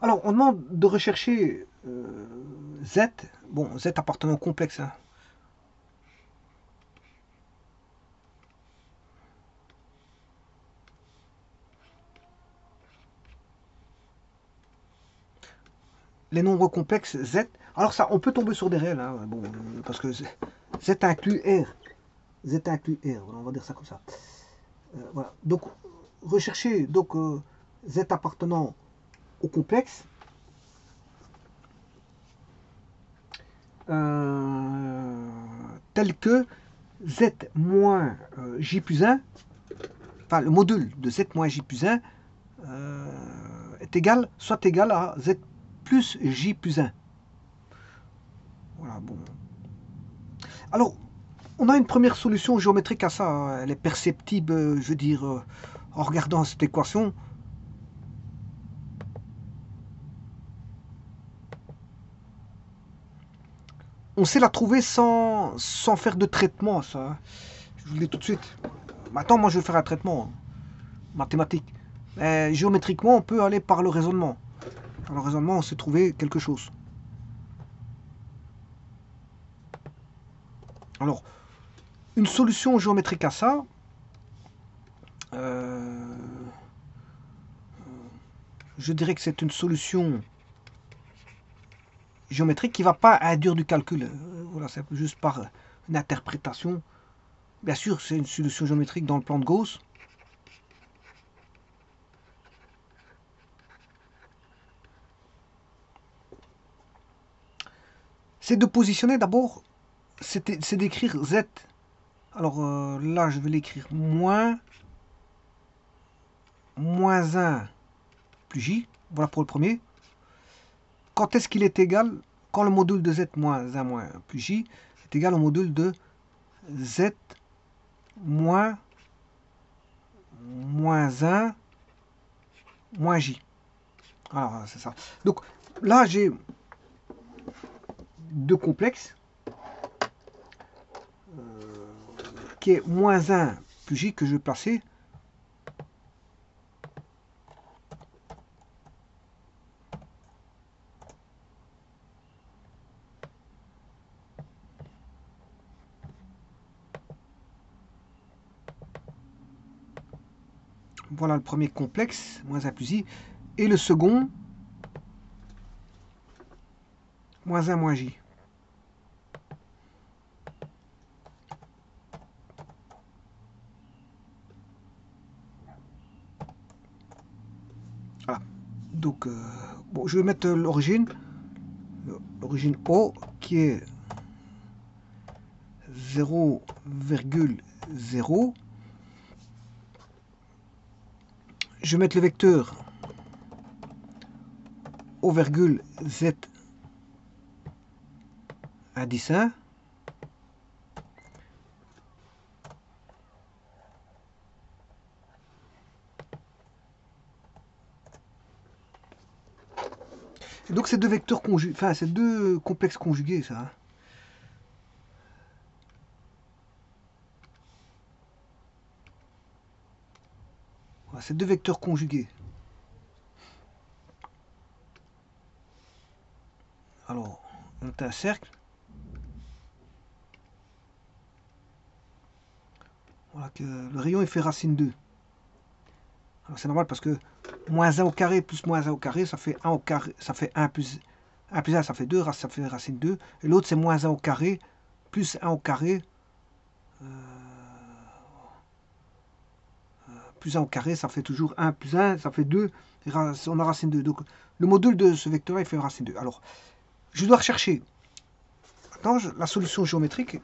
Alors, on demande de rechercher Z, bon, Z appartenant au complexe, hein. Les nombres complexes Z. Alors ça, on peut tomber sur des réels, hein, bon, parce que Z inclut R. Z inclut R, voilà, on va dire ça comme ça. Voilà. Donc, rechercher donc, Z appartenant au complexe, tel que Z moins J plus 1, enfin le module de Z moins J plus 1 est égal, soit égal à Z plus J plus 1. Voilà, bon. Alors, on a une première solution géométrique à ça, hein. Elle est perceptible, je veux dire, en regardant cette équation. On sait la trouver sans faire de traitement, ça, hein. Je vous le dis tout de suite. Maintenant, moi, je vais faire un traitement, hein, mathématique. Mais géométriquement, on peut aller par le raisonnement. Par le raisonnement, on sait trouver quelque chose. Alors, une solution géométrique à ça, je dirais que c'est une solution géométrique qui ne va pas induire du calcul. Voilà, c'est juste par une interprétation. Bien sûr, c'est une solution géométrique dans le plan de Gauss. C'est de positionner d'abord, c'est d'écrire Z. Alors là, je vais l'écrire moins 1 plus J. Voilà pour le premier. Quand est-ce qu'il est égal? Quand le module de Z moins 1 moins plus J est égal au module de Z moins 1 moins J. Alors, c'est ça. Donc là, j'ai deux complexes qui est moins 1 plus J que je vais placer. Voilà le premier complexe, moins 1 plus J. Et le second, moins 1 moins J. Voilà. Donc, bon, je vais mettre l'origine O qui est 0,0. Je vais mettre le vecteur O virgule Z indice 1. Et donc, c'est deux vecteurs conjugués, enfin, c'est deux complexes conjugués, ça, hein. Voilà, c'est deux vecteurs conjugués. Alors, on a un cercle. Voilà, que le rayon il fait racine 2. Alors c'est normal parce que moins 1 au carré plus moins 1 au carré, ça fait 1 au carré, ça fait 1 plus 1, ça fait 2, ça fait racine 2. Et l'autre c'est moins 1 au carré plus 1 au carré. Plus 1 au carré, ça fait toujours 1 plus 1, ça fait 2. Et on a racine 2. Donc le module de ce vecteur il fait racine 2. Alors, je dois rechercher maintenant la solution géométrique.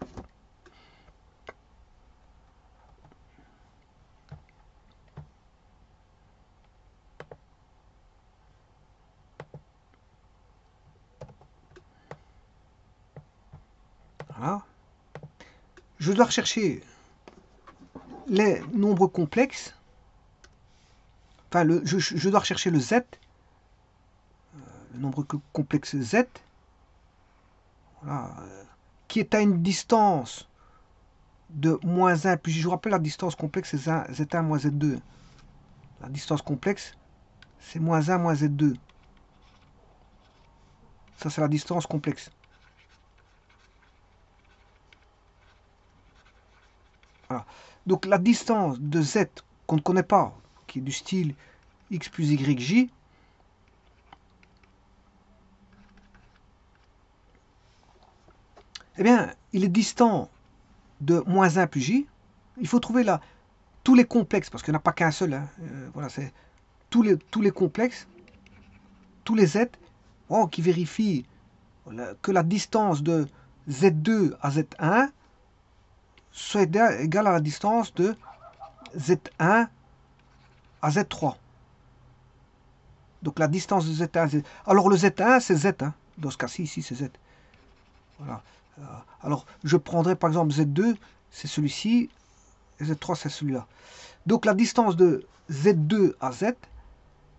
Voilà. Je dois rechercher les nombres complexes. Enfin, je dois rechercher le Z, le nombre complexe Z, voilà, qui est à une distance de moins 1 plus J. Je vous rappelle, la distance complexe, c'est Z1 moins Z2. La distance complexe, c'est moins 1 moins Z2. Ça, c'est la distance complexe. Voilà. Donc, la distance de z qu'on ne connaît pas, qui est du style x plus yj, eh bien, il est distant de moins 1 plus j. Il faut trouver là tous les complexes, parce qu'il n'y en a pas qu'un seul. Hein. Voilà, c'est tous les complexes, tous les z, qui vérifient que la distance de z2 à z1 soit égale à la distance de z1 à z3. Donc la distance de z1 à z... Alors le z1, c'est z. Hein. Dans ce cas-ci, ici, c'est z. Voilà. Alors, je prendrai par exemple z2, c'est celui-ci, et z3, c'est celui-là. Donc la distance de z2 à z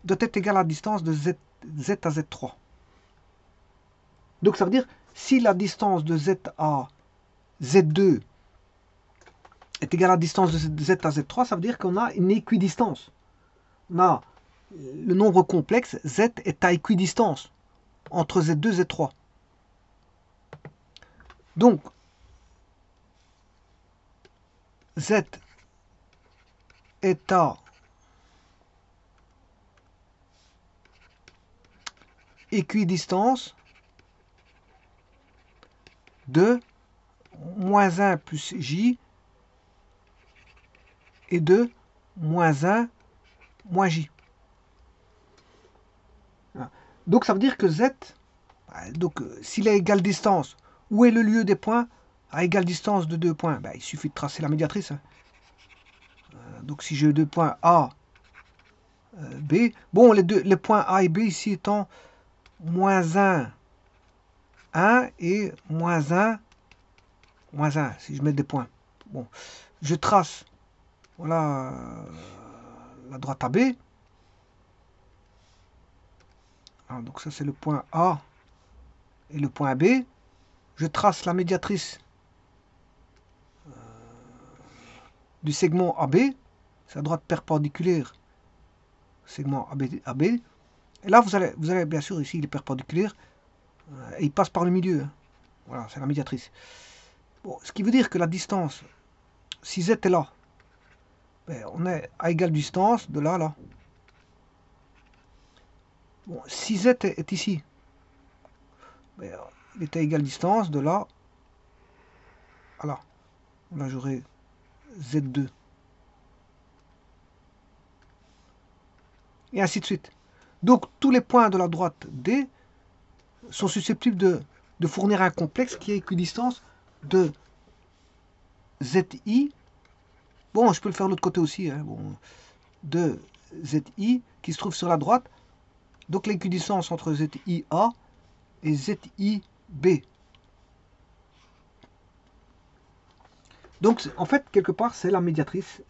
doit être égale à la distance de z à z3. Donc ça veut dire, si la distance de z à z2 est égale à la distance de z à z3, ça veut dire qu'on a une équidistance. On a le nombre complexe, z est à équidistance entre z2 et z3. Donc, z est à équidistance de moins 1 plus j et de moins 1 moins j. Donc ça veut dire que z, donc s'il est à égale distance, où est le lieu des points à égale distance de 2 points? Il suffit de tracer la médiatrice. Hein. Donc si j'ai 2 points A, B, bon les points A et B ici étant moins 1, 1 et moins 1, moins 1, si je mets des points. Bon, je trace, voilà, la droite AB. Alors, donc ça c'est le point A et le point B. Je trace la médiatrice du segment AB, c'est la droite perpendiculaire, segment AB. Et là, vous allez bien sûr, ici, il est perpendiculaire, et il passe par le milieu. Hein. Voilà, c'est la médiatrice. Bon, ce qui veut dire que la distance, si z est là, on est à égale distance de là à là. Bon, si z est ici, il est à égale distance de là à là. Là, j'aurai z2. Et ainsi de suite. Donc, tous les points de la droite D sont susceptibles de fournir un complexe qui est équidistance de ZI. Bon, je peux le faire de l'autre côté aussi. Hein, bon, de ZI qui se trouve sur la droite. Donc l'équidistance entre ZIA et ZIB. Donc en fait, quelque part, c'est la médiatrice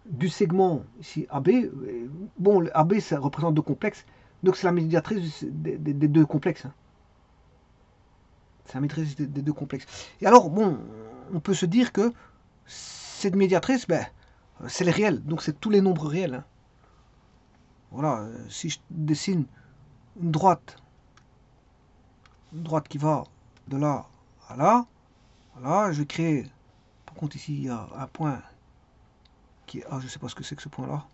du segment ici AB. Bon, le AB, ça représente deux complexes. Donc c'est la médiatrice des deux complexes. Hein. C'est la maîtrise des deux complexes. Et alors, bon, on peut se dire que cette médiatrice, c'est les réels. Donc c'est tous les nombres réels. Hein. Voilà, si je dessine une droite qui va de là à là, voilà, je vais créer, par contre ici il y a un point qui est A, je ne sais pas ce que c'est que ce point là,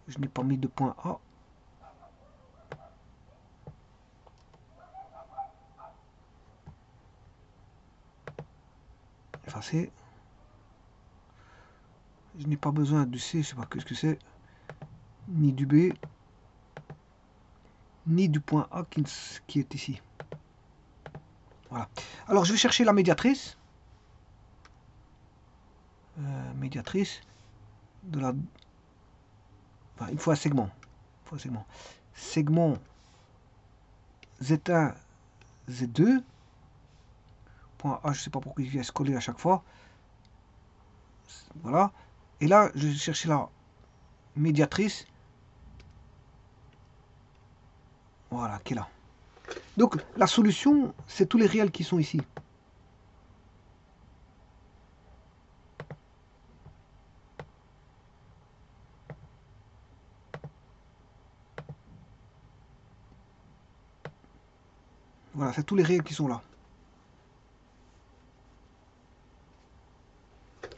je n'ai pas mis de point A, effacer, je n'ai pas besoin du C, je ne sais pas ce que c'est, ni du B, ni du point A qui est ici. Voilà. Alors je vais chercher la médiatrice. Médiatrice de la... Enfin, il faut un segment. Segment Z1, Z2. Point A, je ne sais pas pourquoi il vient se coller à chaque fois. Voilà. Et là, je vais chercher la médiatrice. Voilà, qui est là. Donc, la solution, c'est tous les réels qui sont ici. Voilà, c'est tous les réels qui sont là.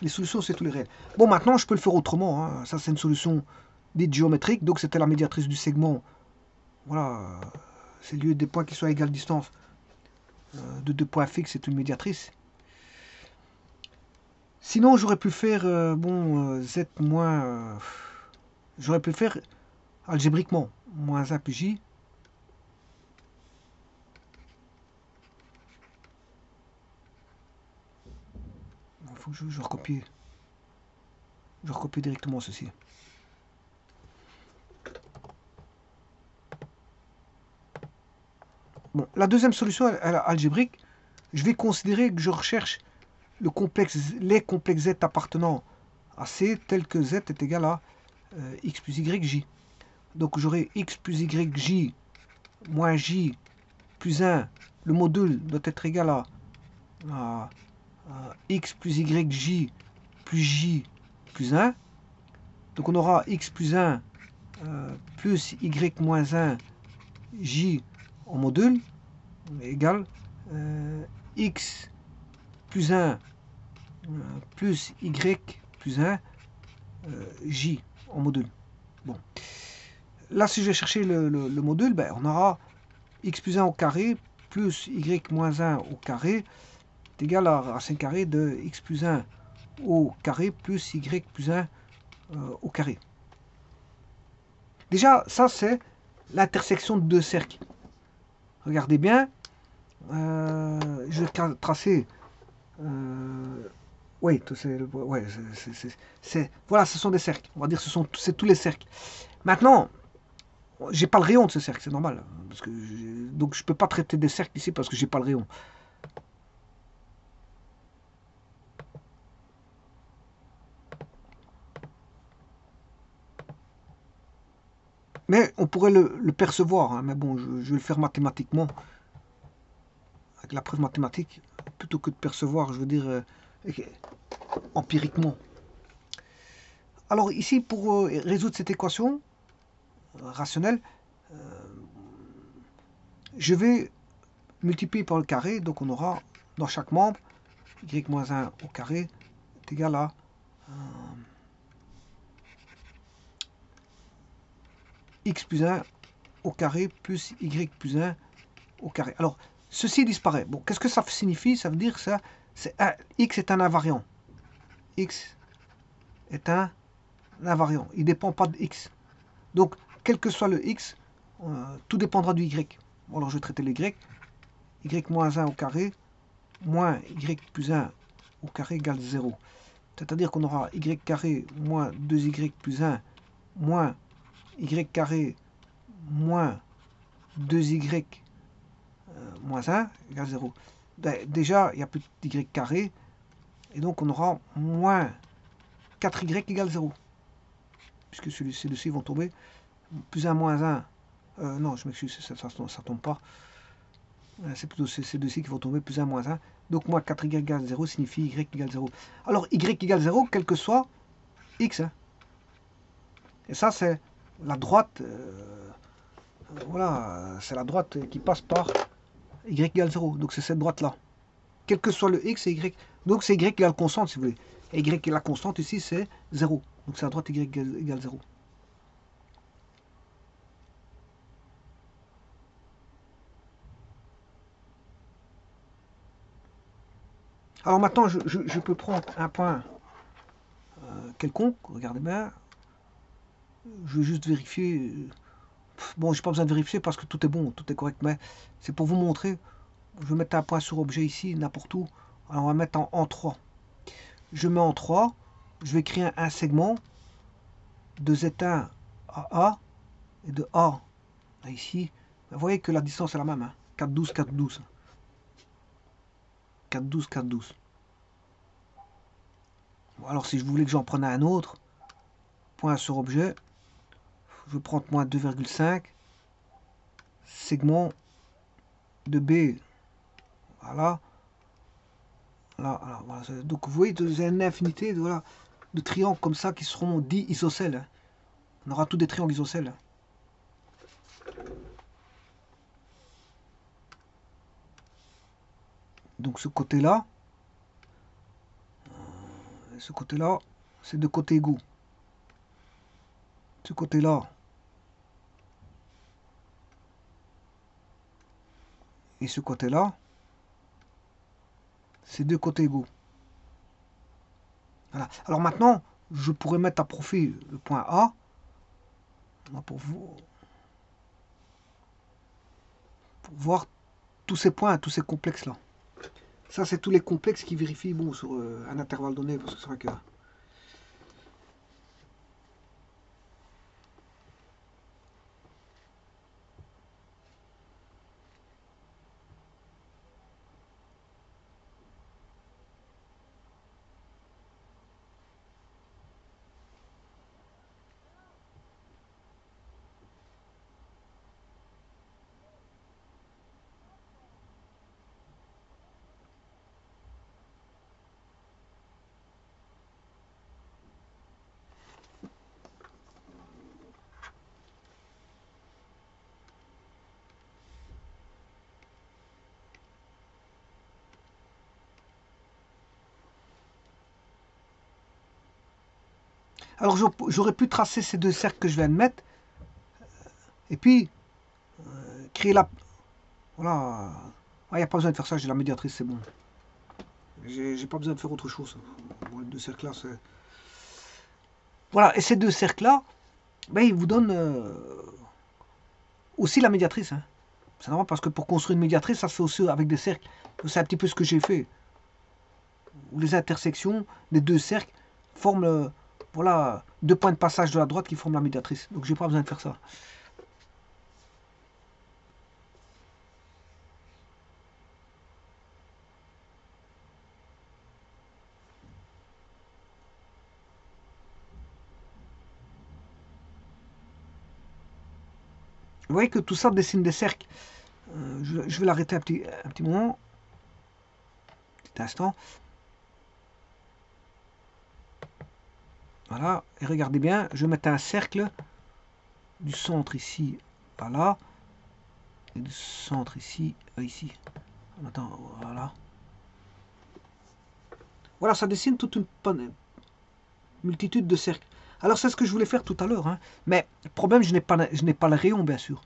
Les solutions, c'est tous les réels. Bon, maintenant, je peux le faire autrement. Hein. Ça, c'est une solution dite géométrique. Donc, c'était la médiatrice du segment. Voilà, c'est lieu des points qui sont à égale distance de deux points fixes, c'est une médiatrice. Sinon, j'aurais pu faire, z moins... j'aurais pu faire algébriquement, moins 1 plus j. Il faut que je recopie. Je recopie directement ceci. Bon, la deuxième solution, elle est algébrique. Je vais considérer que je recherche les complexes Z appartenant à C, tel que Z est égal à x plus yj. Donc j'aurai x plus yj moins j plus 1. Le module doit être égal à x plus yj plus j plus 1. Donc on aura x plus 1 plus y moins 1 j en module égale x plus 1 plus y plus 1 j en module. Bon. Là, si je vais chercher le module, ben, on aura x plus 1 au carré plus y moins 1 au carré est égal à racine carrée de x plus 1 au carré plus y plus 1 au carré. Déjà, ça, c'est l'intersection de deux cercles. Regardez bien. Je vais tracer... oui, voilà, ce sont des cercles. On va dire que c'est tous les cercles. Maintenant, j'ai pas le rayon de ce cercle, c'est normal. Parce que donc je peux pas traiter des cercles ici parce que j'ai pas le rayon. Mais on pourrait le percevoir, hein, mais bon, je vais le faire mathématiquement. Avec la preuve mathématique, plutôt que de percevoir, je veux dire, empiriquement. Alors ici, pour résoudre cette équation rationnelle, je vais multiplier par le carré, donc on aura dans chaque membre y moins 1 au carré est égal à x plus 1 au carré plus y plus 1 au carré. Alors, ceci disparaît. Bon, qu'est-ce que ça signifie? Ça veut dire que ça, x est un invariant. X est un invariant. Il ne dépend pas de x. Donc, quel que soit le x, tout dépendra du y. Bon, alors, je vais traiter le y. Y moins 1 au carré moins y plus 1 au carré égale 0. C'est-à-dire qu'on aura y carré moins 2y plus 1 moins y carré moins 2y moins 1 égale 0. Ben, déjà, il n'y a plus d'y carré. Et donc, on aura moins 4y égale 0. Puisque ces-ci vont tomber. Plus 1 moins 1. Non, je m'excuse, ça ne tombe pas. C'est plutôt ces deux-ci qui vont tomber. Plus 1 moins 1. Donc, moins 4y égale 0 signifie y égale 0. Alors, y égale 0, quel que soit x. Hein. Et ça, c'est la droite. Voilà, c'est la droite qui passe par y égale 0. Donc, c'est cette droite-là. Quel que soit le x, c'est y. Donc, c'est y égale constante, si vous voulez. Et y est la constante ici, c'est 0. Donc, c'est la droite y égale 0. Alors maintenant, je peux prendre un point quelconque. Regardez bien. Je vais juste vérifier. Bon, j'ai pas besoin de vérifier parce que tout est bon, tout est correct. Mais c'est pour vous montrer. Je vais mettre un point sur objet ici, n'importe où. Alors, on va mettre en 3. Je mets en 3. Je vais créer un segment de Z1 à A et de A à ici. Vous voyez que la distance est la même. Hein. 4, 12, 4, 12. 4, 12, 4, 12. Bon, alors, si je voulais que j'en prenne un autre, point sur objet, je vais prendre moins 2,5. Segment de B. Voilà. Voilà. Donc, vous voyez, vous avez une infinité de triangles comme ça qui seront dits isocèles. Hein. On aura tous des triangles isocèles. Donc ce côté-là, c'est de côtés égaux. Ce côté-là et ce côté-là, c'est deux côtés égaux. Voilà. Alors maintenant, je pourrais mettre à profit le point A pour voir tous ces points, tous ces complexes-là. Ça, c'est tous les complexes qui vérifient bon, sur un intervalle donné, parce que c'est vrai que... Alors j'aurais pu tracer ces deux cercles que je viens de mettre, et puis créer la... Voilà. Il n'y a pas besoin de faire ça, j'ai la médiatrice, c'est bon. J'ai pas besoin de faire autre chose. Bon, les deux cercles-là, c'est... Voilà, et ces deux cercles-là, ben, ils vous donnent aussi la médiatrice. Hein. C'est normal parce que pour construire une médiatrice, ça se fait aussi avec des cercles. C'est un petit peu ce que j'ai fait. Où les intersections des deux cercles forment voilà, deux points de passage de la droite qui forment la médiatrice. Donc j'ai pas besoin de faire ça. Vous voyez que tout ça dessine des cercles. Je vais l'arrêter un petit moment. Un petit instant. Voilà. Et regardez bien, je vais mettre un cercle du centre ici à là. Et du centre ici à ici. Attends, voilà. Voilà, ça dessine toute une multitude de cercles. Alors c'est ce que je voulais faire tout à l'heure. Hein. Mais le problème, je n'ai pas le rayon, bien sûr.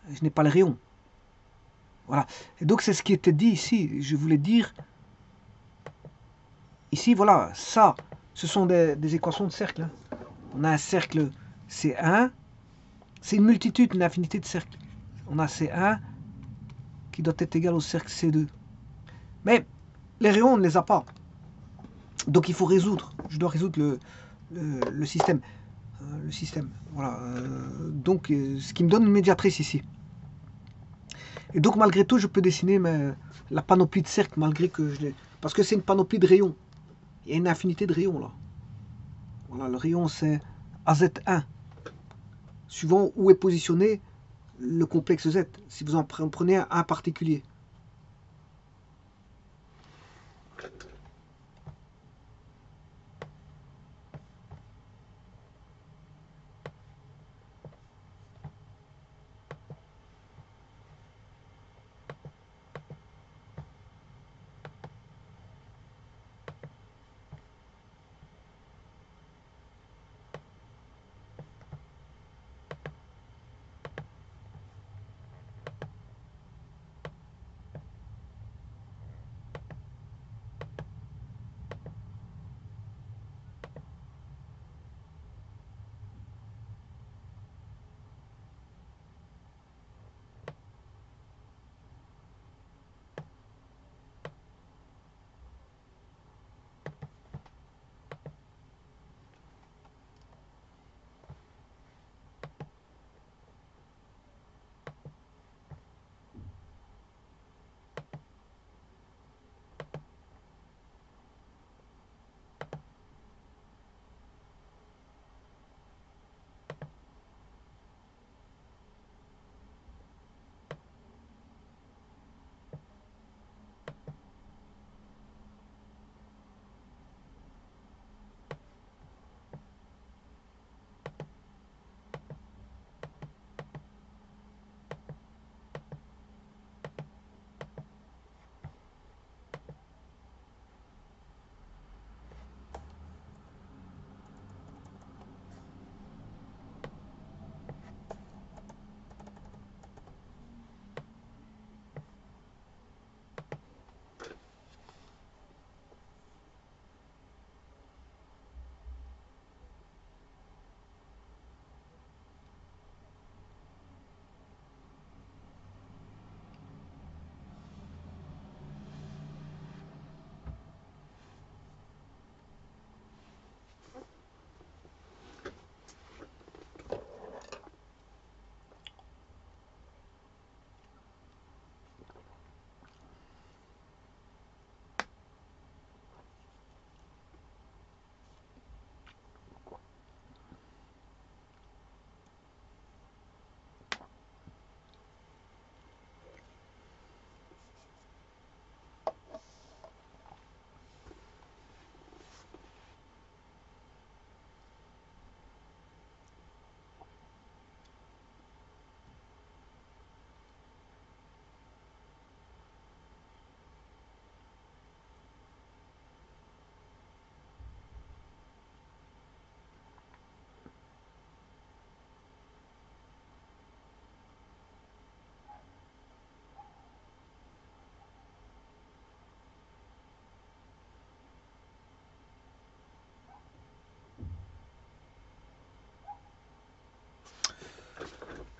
Je n'ai pas le rayon. Voilà. Et donc c'est ce qui était dit ici. Je voulais dire, ici, voilà, ça, ce sont des équations de cercle. Hein. On a un cercle C1, c'est une multitude, une infinité de cercles. On a C1 qui doit être égal au cercle C2. Mais les rayons, on ne les a pas. Donc il faut résoudre. Je dois résoudre le système. Le système. Voilà. Donc ce qui me donne une médiatrice ici. Et donc malgré tout, je peux dessiner la panoplie de cercles malgré que je l'ai. Parce que c'est une panoplie de rayons. Il y a une infinité de rayons là. Voilà, le rayon c'est AZ1. Suivant où est positionné le complexe Z. Si vous en prenez un particulier.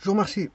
Je vous remercie.